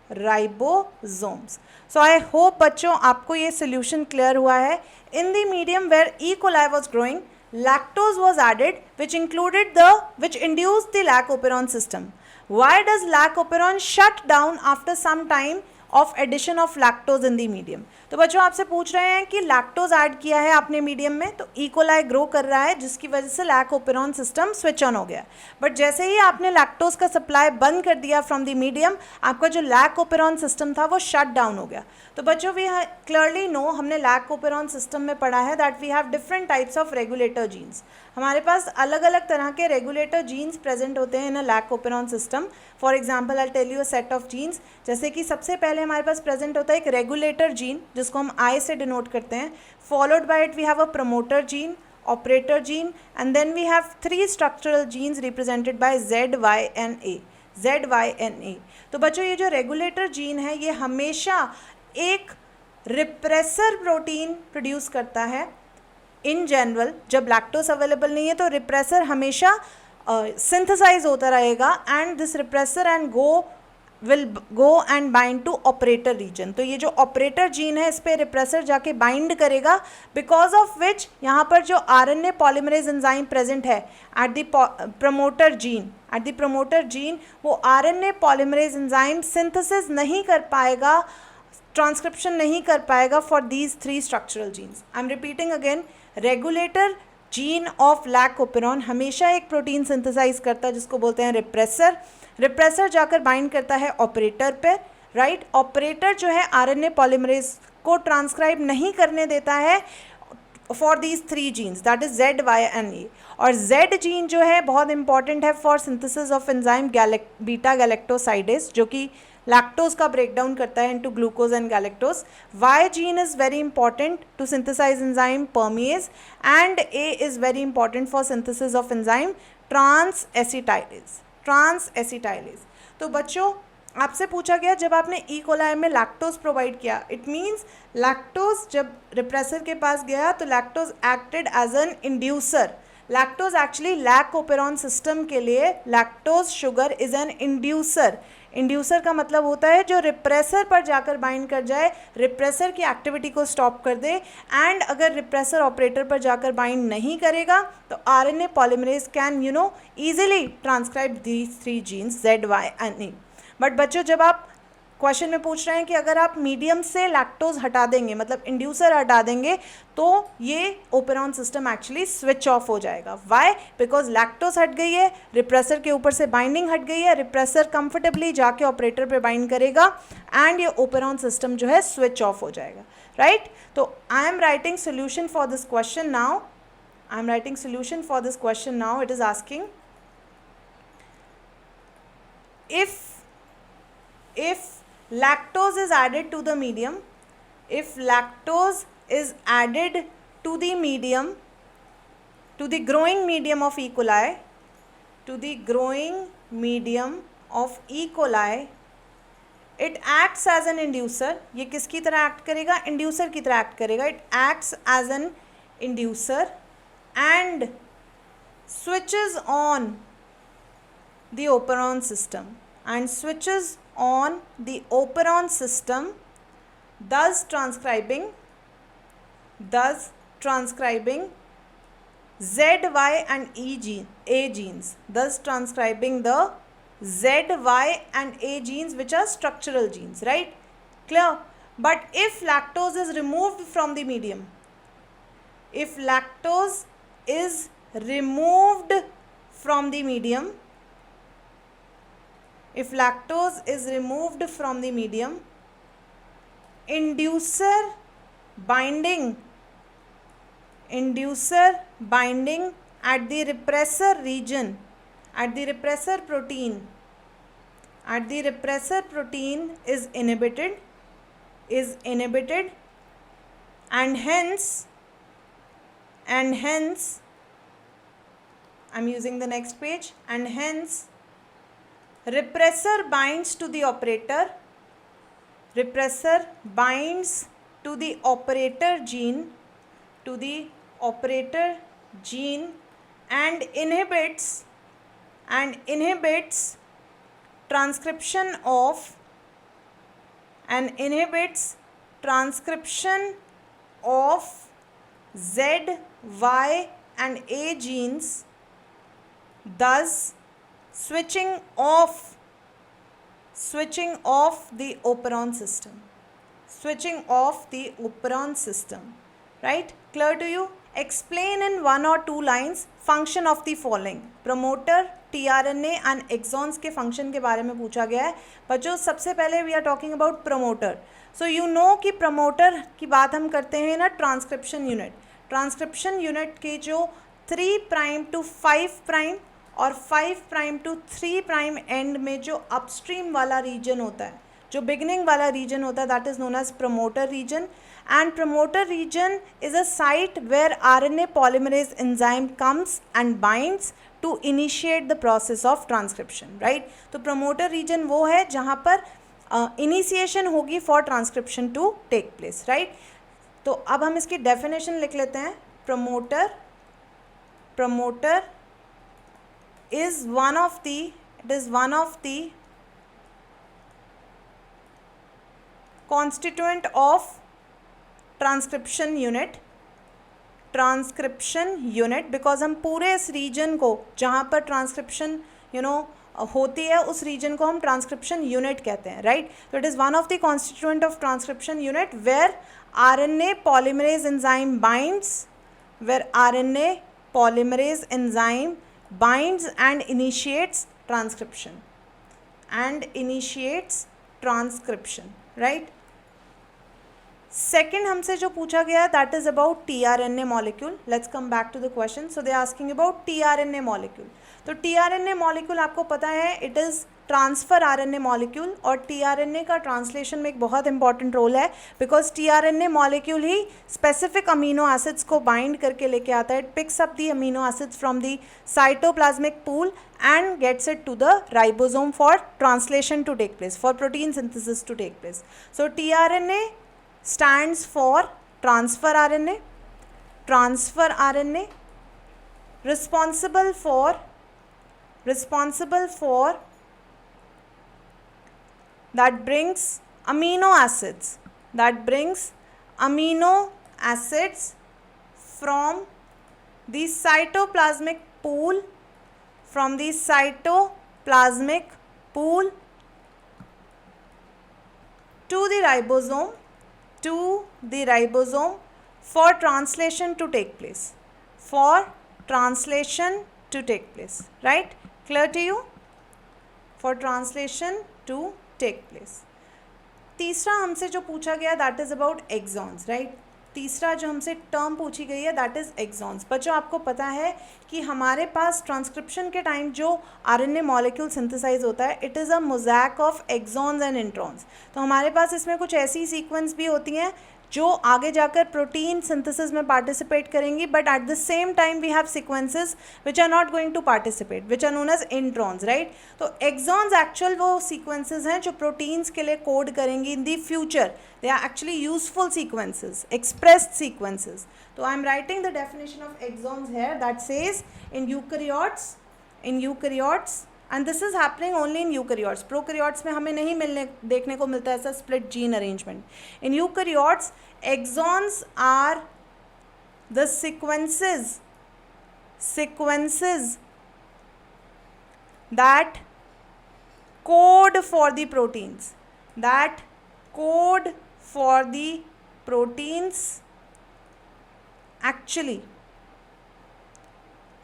S1: ribosomes। So I hope बच्चों आपको ये solution clear हुआ है। In the medium where E. coli was growing, lactose was added which induced the lac operon system. Why does lac operon shut down after some time of addition of lactose in the medium? तो बच्चों आपसे पूछ रहे हैं कि लैक्टोज ऐड किया है आपने मीडियम में, तो ई कोलाई ग्रो कर रहा है जिसकी वजह से lack operon system switch on हो गया। बट जैसे ही आपने लैक्टोज का सप्लाई बंद कर दिया फ्रॉम द मीडियम, आपका जो लैक ओपेरॉन सिस्टम था वो शट डाउन हो गया। तो बच्चों वी क्लियरली नो, हमने लैक ओपेरॉन सिस्टम में पढ़ा है that we have different types of regulator genes. हमारे पास अलग अलग तरह के रेगुलेटर जीन्स प्रेजेंट होते हैं in a lac operon system. For example I tell you a set of genes, जैसे कि सबसे पहले हमारे पास प्रेजेंट होता है एक रेगुलेटर जीन जिसको हम आई से डिनोट करते हैं। Followed by it we have a promoter gene, operator gene, and then we have 3 structural genes represented by ZYNA। तो बच्चों ये जो रेगुलेटर जीन है ये हमेशा एक रिप्रेसर प्रोटीन प्रोड्यूस करता है इन जनरल। जब लैक्टोज अवेलेबल नहीं है तो रिप्रेसर हमेशा सिंथेसाइज होता रहेगा and this repressor and will go and bind to operator region. तो ये जो ऑपरेटर जीन है इस पे रिप्रेसर जाके बाइंड करेगा, बिकॉज ऑफ विच यहाँ पर जो आरएनए पॉलीमरेज एंजाइम प्रेजेंट है एट द प्रमोटर जीन, वो आरएनए पॉलीमरेज एंजाइम सिंथेसिस नहीं कर पाएगा, ट्रांसक्रिप्शन नहीं कर पाएगा for these 3 structural jeans. I am repeating again, regulator gene of lac operon हमेशा एक प्रोटीन सिंथेसाइज करता है जिसको बोलते हैं रिप्रेसर जाकर बाइंड करता है ऑपरेटर पे, राइट। ऑपरेटर जो है आरएनए पॉलीमरेज को ट्रांसक्राइब नहीं करने देता है for these 3 genes, that is Z, Y and A। और Z जीन जो है बहुत इंपॉर्टेंट है for synthesis of enzyme beta galactosidase, जो कि लैक्टोज का ब्रेकडाउन करता है into glucose and galactose. Y gene is very important to synthesise enzyme permease and A is very important for synthesis of enzyme transacetylase. तो बच्चों आपसे पूछा गया जब आपने ई कोलाई में लैक्टोज प्रोवाइड किया, इट मीन्स लैक्टोज जब रिप्रेसर के पास गया तो lactose acted as an inducer. Lactose actually lac operon system के लिए lactose sugar is an inducer का मतलब होता है जो रिप्रेसर पर जाकर बाइंड कर जाए, रिप्रेसर की एक्टिविटी को स्टॉप कर दे। एंड अगर रिप्रेसर ऑपरेटर पर जाकर बाइंड नहीं करेगा तो RNA polymerase can easily transcribe these 3 genes Z, Y and A। But बच्चों जब आप क्वेश्चन में पूछ रहे हैं कि अगर आप मीडियम से लैक्टोज हटा देंगे, मतलब इंड्यूसर हटा देंगे, तो ये operon system actually switch off हो जाएगा। वाई? बिकॉज लैक्टोज हट गई है, रिप्रेसर के ऊपर से बाइंडिंग हट गई है, रिप्रेसर कंफर्टेबली जाके ऑपरेटर पे बाइंड करेगा एंड ये ओपेरॉन सिस्टम जो है स्विच ऑफ हो जाएगा, राइट। तो I am writing solution for this question now. It is asking if lactose is added to the medium, to the growing medium of E. coli, it acts as an inducer। ये किसकी तरह एक्ट करेगा? इंड्यूसर की तरह एक्ट करेगा। It acts as an inducer and switches on the operon system, thus transcribing Z, Y and A genes, thus transcribing the Z, Y and A genes which are structural genes, right? Clear? But if lactose is removed from the medium, if lactose is removed from the medium, inducer binding at the repressor region, at the repressor protein is inhibited and hence I'm using the next page, and hence repressor binds to the operator gene and inhibits transcription of Z, Y and A genes, thus switching off the operon system, right? Clear to you? Explain in 1 or 2 lines function of the following। promoter, tRNA and exons के function के बारे में पूछा गया है बच्चों। सबसे पहले we are talking about promoter। so you know कि promoter की बात हम करते हैं ना ट्रांसक्रिप्शन यूनिट के जो 3 प्राइम टू 5 प्राइम और 5 प्राइम टू 3 प्राइम एंड में जो अपस्ट्रीम वाला रीजन होता है, जो बिगिनिंग वाला रीजन होता है, that is known as promoter region. And promoter region is a site where RNA polymerase enzyme comes and binds to initiate the process of transcription, right. तो प्रमोटर रीजन वो है जहाँ पर इनिशिएशन होगी for transcription to take place, right. तो अब हम इसकी डेफिनेशन लिख लेते हैं। Promoter is one of the constituent of transcription unit, because हम पूरे इस रीजन को जहाँ पर ट्रांसक्रिप्शन होती है उस रीजन को हम ट्रांसक्रिप्शन यूनिट कहते हैं, राइट। तो it is one of the constituent of transcription unit where RNA polymerase enzyme binds and initiates transcription, right. Second हमसे जो पूछा गया that is about tRNA molecule. Let's come back to the question. So they are asking about tRNA molecule. तो tRNA molecule आपको पता है it is transfer RNA molecule, और tRNA का ट्रांसलेशन में एक बहुत इंपॉर्टेंट रोल है, because tRNA molecule he specific amino acids को बाइंड करके लेके आता है. It picks up the amino acids from the cytoplasmic pool and gets it to the ribosome for translation to take place, for protein synthesis to take place. So tRNA stands for transfer RNA, responsible for that brings amino acids from the cytoplasmic pool to the ribosome for translation to take place, right? Clear to you? For translation to take place. तीसरा हमसे जो पूछा गया that is about exons, right? तीसरा जो हमसे टर्म पूछी गई है दैट इज़ एक्सॉन्स. बच्चों आपको पता है कि हमारे पास ट्रांसक्रिप्शन के टाइम जो आरएनए मॉलिक्यूल सिंथेसाइज होता है it is a mosaic of exons and introns. तो हमारे पास इसमें कुछ ऐसी सीक्वेंस भी होती हैं जो आगे जाकर प्रोटीन सिंथेसिस में पार्टिसिपेट करेंगी, but at the same time we have sequences which are not going to participate, which are known as introns, right. तो एक्सॉन्स एक्चुअल वो सीक्वेंसेस हैं जो प्रोटीन्स के लिए कोड करेंगी in the future. They are actually useful sequences, expressed sequences. तो I am writing the definition of exons here that says in eukaryotes and this is happening only in eukaryotes. Prokaryotes में हमें नहीं देखने को मिलता है ऐसा split gene arrangement. In eukaryotes, exons are the sequences that code for the proteins, actually,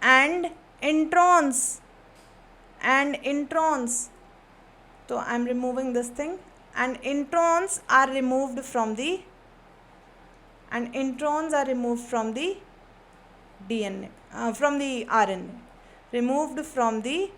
S1: and introns. So I am removing this thing, and introns are removed from the DNA, from the RNA, removed from the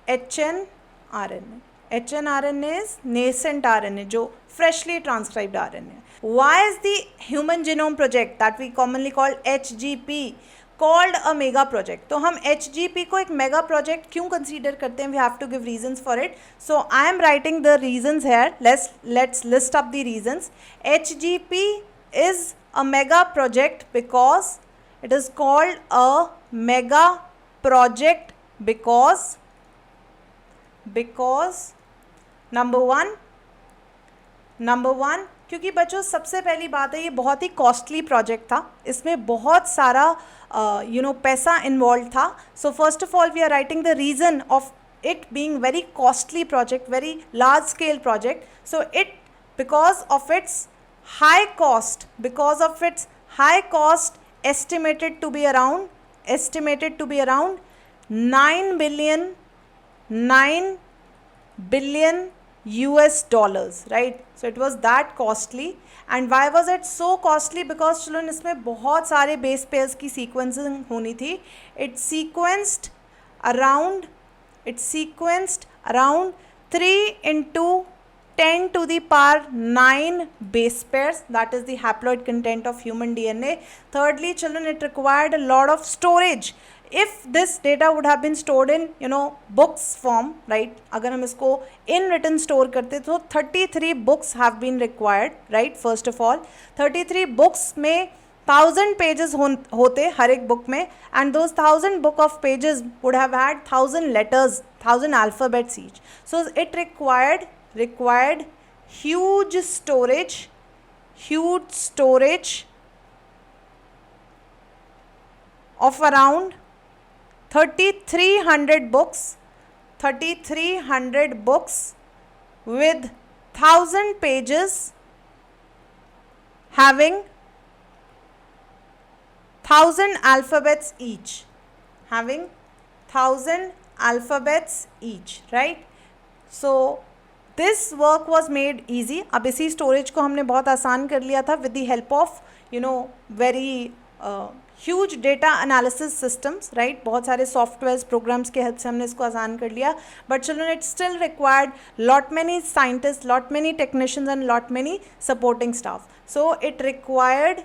S1: hnRNA. hnRNA is nascent RNA, जो freshly transcribed RNA. Why is the Human Genome Project that we commonly call HGP called a mega project? तो हम HGP को एक मेगा प्रोजेक्ट क्यों कंसीडर करते हैं? We have to give reasons for it. So I am writing the reasons here. Let's list up the reasons. HGP is a mega project because it is called a mega project because number one क्योंकि बच्चों सबसे पहली बात है ये बहुत ही कॉस्टली प्रोजेक्ट था. इसमें बहुत सारा पैसा इन्वॉल्व था. So first of all we are writing the reason of it being very costly project, very large scale project. So it because of its high cost estimated to be around 9 billion US dollars, right? So it was that costly. And why was it so costly? Because children इसमें बहुत सारे base pairs की sequencing होनी थी. It sequenced around 3 into 10 to the power 9 base pairs. That is the haploid content of human DNA. Thirdly, children, it required a lot of storage. if this data would have been stored in books form, right, अगर हम इसको in written store करते तो 33 books have been required, right. First of all 33 books में 1000 pages होते हर एक book में, and those 1000 book of pages would have had 1000 letters, 1000 alphabets each. So it required huge storage of around 3300 books with 1000 pages having 1000 alphabets each, right. So this work was made easy. अब इसी storage को हमने बहुत आसान कर लिया था with the help of very huge data analysis systems, right. बहुत सारे softwares programs के help से हमने इसको आसान कर लिया, but children it still required lot many scientists, lot many technicians and lot many supporting staff. So it required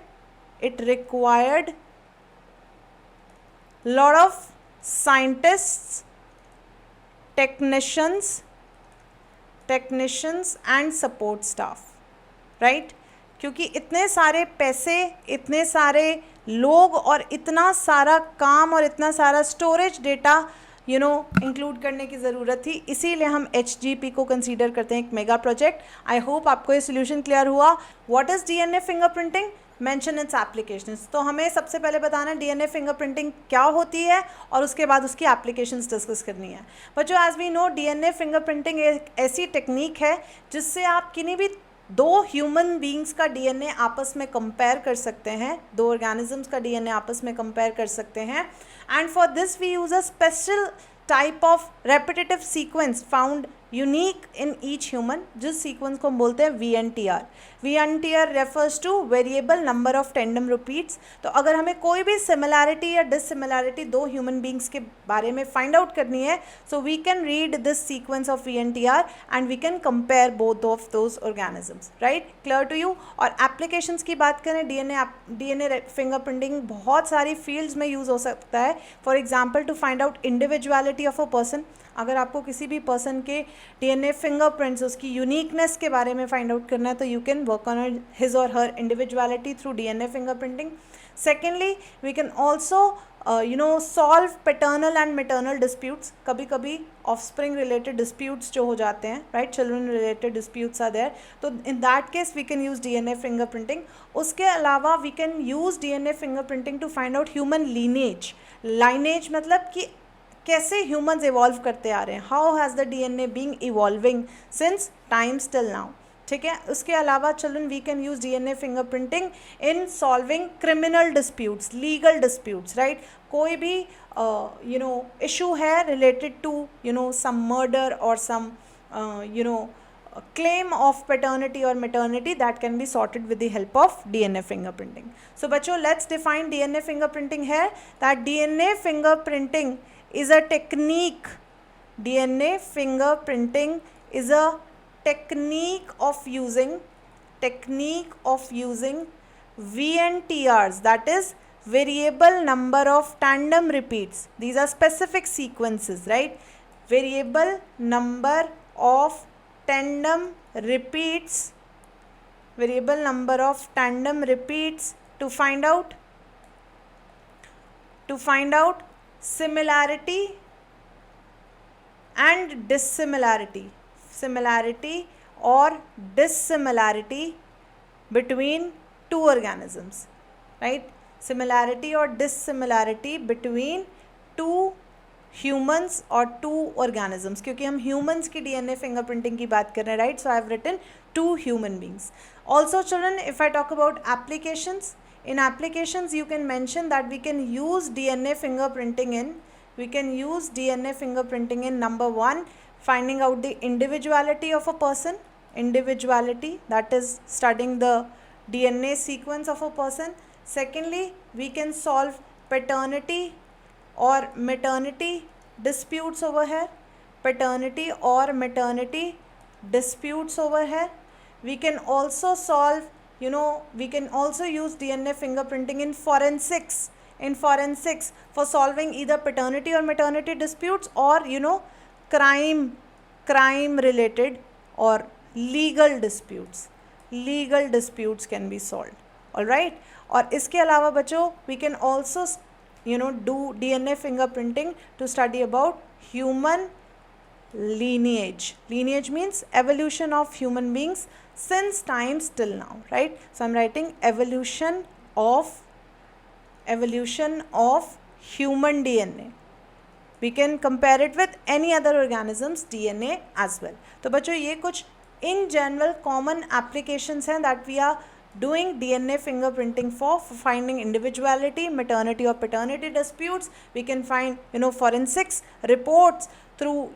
S1: lot of scientists, technicians and support staff, right. क्योंकि इतने सारे पैसे, इतने सारे लोग और इतना सारा काम और इतना सारा स्टोरेज डेटा इंक्लूड करने की ज़रूरत थी, इसीलिए हम HGP को कंसीडर करते हैं एक मेगा प्रोजेक्ट. आई होप आपको ये सोल्यूशन क्लियर हुआ. What is DNA fingerprinting? Mention it's applications. तो हमें सबसे पहले बताना DNA फिंगरप्रिंटिंग क्या होती है और उसके बाद उसकी एप्लीकेशंस डिस्कस करनी है. बच्चों as we know DNA fingerprinting एक ऐसी टेक्निक है जिससे आप किन्हीं भी दो ह्यूमन बींग्स का DNA आपस में कंपेयर कर सकते हैं, दो ऑर्गेनिजम्स का DNA आपस में कंपेयर कर सकते हैं. And for this we use a special type of repetitive sequence found unique in each human, जिस सीक्वेंस को हम बोलते हैं VNTR. VNTR refers to variable number of tandem repeats. तो अगर हमें कोई भी सिमिलैरिटी या डिससिमिलैरिटी दो ह्यूमन बींग्स के बारे में फाइंड आउट करनी है, so we can read this sequence of VNTR and we can compare both of those organisms, right. Clear to you. और एप्लीकेशंस की बात करें, DNA फिंगरप्रिंटिंग बहुत सारी फील्ड्स में यूज़ हो सकता है. For example to find out individuality of a person. अगर आपको किसी भी पर्सन के DNA फिंगरप्रिंट्स, उसकी यूनिकनेस के बारे में फाइंड आउट करना है, तो you can work on his or her individuality through DNA fingerprinting. Secondly we can also solve paternal and maternal disputes. कभी कभी ऑफस्प्रिंग रिलेटेड डिस्प्यूट्स जो हो जाते हैं, right, children related disputes are there, तो in that case we can use DNA fingerprinting. उसके अलावा we can use DNA fingerprinting to find out human lineage मतलब कि कैसे ह्यूमंस इवॉल्व करते आ रहे हैं, how has the DNA being evolving since times till now. ठीक है. उसके अलावा children we can use DNA fingerprinting in solving criminal disputes, legal disputes, right. कोई भी इशू है रिलेटेड टू सम मर्डर और सम claim of paternity or maternity, that can be sorted with the help of DNA fingerprinting. So बच्चों, let's define DNA fingerprinting here, that DNA fingerprinting is a technique. DNA fingerprinting is a technique of using VNTRs, that is variable number of tandem repeats. These are specific sequences, right? Variable number of tandem repeats to find out similarity and dissimilarity, between two organisms, right. Similarity or dissimilarity between two humans और टू ऑर्गेनिजम्स, क्योंकि हम ह्यूमन्स की DNA फिंगरप्रिंटिंग की बात कर रहे हैं, right. So I have written two human beings. Also children, if I talk about applications, in applications you can mention that we can use DNA fingerprinting in number one, finding out the individuality of a person, that is studying the DNA sequence of a person. Secondly, we can solve paternity or maternity disputes over here, we can also solve, we can also use DNA fingerprinting in forensics, in forensics for solving either paternity or maternity disputes, or crime related or legal disputes can be solved. all right. और इसके अलावा बच्चों we can also do DNA fingerprinting to study about human lineage. Lineage means evolution of human beings since times till now, right? So I'm writing evolution of human DNA. We can compare it with any other organisms DNA as well. तो बच्चों ये कुछ in general common applications हैं that we are doing DNA fingerprinting for finding individuality, maternity or paternity disputes. We can find forensics reports through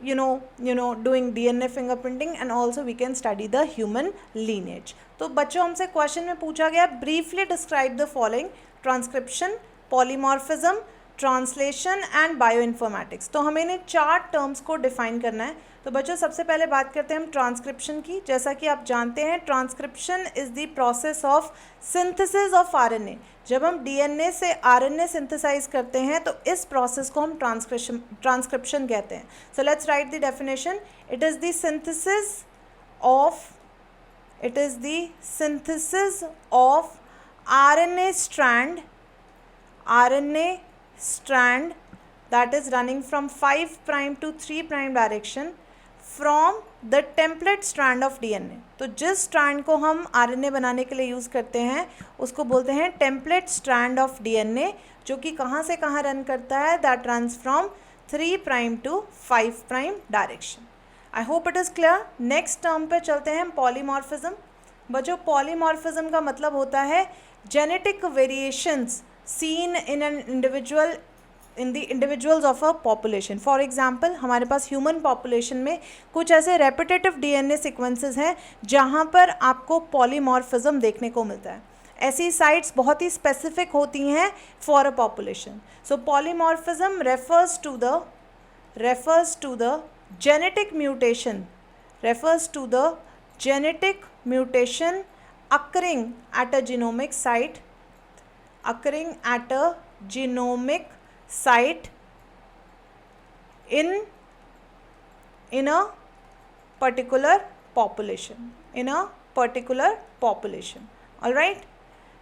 S1: doing DNA fingerprinting, and also we can study the human lineage. तो बच्चों हमसे क्वेश्चन में पूछा गया briefly describe the following: transcription, polymorphism, translation and bioinformatics. तो हमें इन 4 टर्म्स को डिफाइन करना है. तो बच्चों सबसे पहले बात करते हैं हम ट्रांसक्रिप्शन की. जैसा कि आप जानते हैं transcription is the process of synthesis of RNA. जब हम डीएनए से आरएनए सिंथेसाइज करते हैं तो इस प्रोसेस को हम ट्रांसक्रिप्शन कहते हैं. So let's write the definition. It is the synthesis of RNA strand that is running from 5' to 3' direction from the template strand of DNA. तो जिस स्ट्रैंड को हम RNA बनाने के लिए यूज़ करते हैं उसको बोलते हैं टेम्पलेट स्ट्रैंड ऑफ DNA, जो कि कहाँ से कहाँ रन करता है. That runs from 3' to 5' direction. I hope it is clear. Next term पे चलते हैं हम पॉलीमॉर्फिज्म. बच्चों पॉलीमॉर्फिज्म का मतलब होता है genetic variations seen in an individual in the individuals of a population. For example हमारे पास ह्यूमन पॉपुलेशन में कुछ ऐसे रेपिटेटिव DNA सीक्वेंसेस हैं जहाँ पर आपको पॉलीमॉर्फिज्म देखने को मिलता है. ऐसी साइट्स बहुत ही स्पेसिफिक होती हैं for a population. So polymorphism refers to the genetic mutation occurring at a genomic site in a particular population. All right.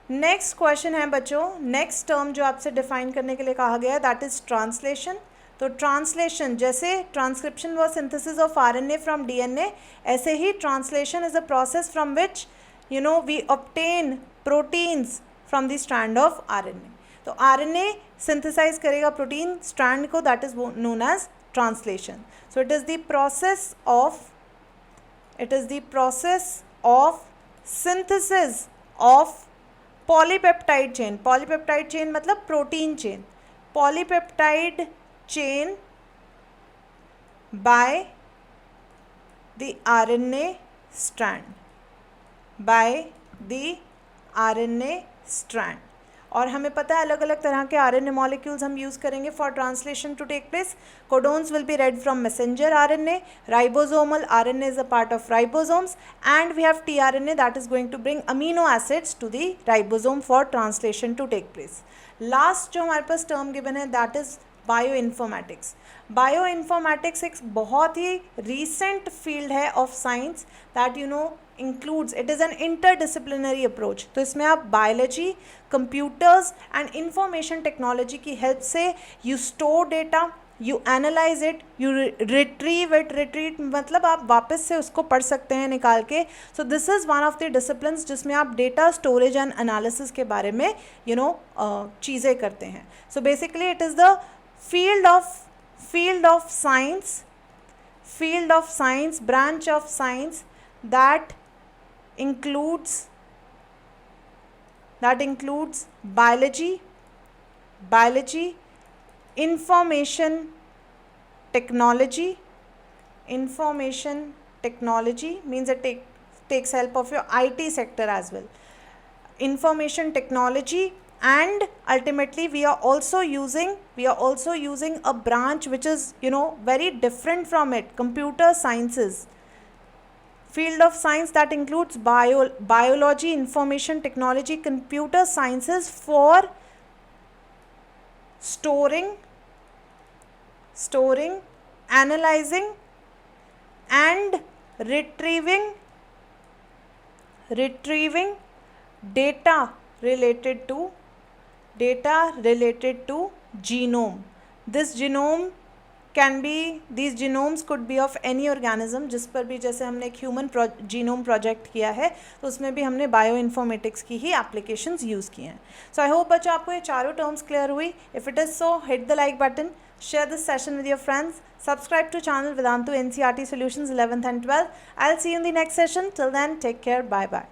S1: Next question है बच्चों. नेक्स्ट टर्म जो आपसे डिफाइन करने के लिए कहा गया है दैट इज़ ट्रांसलेशन. तो ट्रांसलेशन, जैसे ट्रांसक्रिप्शन व synthesis of RNA from DNA, ऐसे ही translation is a process from which we obtain proteins from the strand of RNA. तो आरएनए सिंथेसाइज करेगा प्रोटीन स्ट्रैंड को, that is known as translation. So it is the process of synthesis of polypeptide chain. Polypeptide chain मतलब protein chain. Polypeptide chain by the RNA strand. और हमें पता है अलग अलग तरह के आरएनए मॉलिक्यूल्स हम यूज़ करेंगे for translation to take place. Codons will be read from messenger RNA. Ribosomal RNA is a part of ribosomes, and we have tRNA that is going to bring amino acids to the ribosome for translation to take place. Last जो हमारे पास टर्म गिवन है दैट इज़ बायोइन्फॉर्मेटिक्स. बायोइन्फॉर्मेटिक्स एक बहुत ही रीसेंट फील्ड है of science that includes, it is an interdisciplinary approach. तो इसमें आप biology, computers and information technology की हेल्प से you store data, you analyse it, you retrieve it मतलब आप वापस से उसको पढ़ सकते हैं निकाल के. So this is one of the disciplines जिसमें आप डेटा स्टोरेज एंड एनालिसिस के बारे में चीज़ें करते हैं. So basically it is the field of science, branch of science that includes biology, information technology means it takes help of your IT sector as well. Information technology, and ultimately we are also using a branch which is very different from it, computer sciences. Field of science that includes biology, information technology, computer sciences for storing, analyzing and retrieving data related to genome. These genomes could be of any organism, जिस पर भी, जैसे हमने एक ह्यूमन जीनोम प्रोजेक्ट किया है तो उसमें भी हमने बायो इन्फॉर्मेटिक्स की ही एप्लीकेशंस यूज़ किए हैं. सो आई होप बच्चों आपको ये चारों टर्म्स क्लियर हुई. If it is so, hit the like button, share this session with your friends, subscribe to channel Vedantu NCERT Solutions 11th and 12th. I'll see you in the next session. Till then, take care. Bye bye.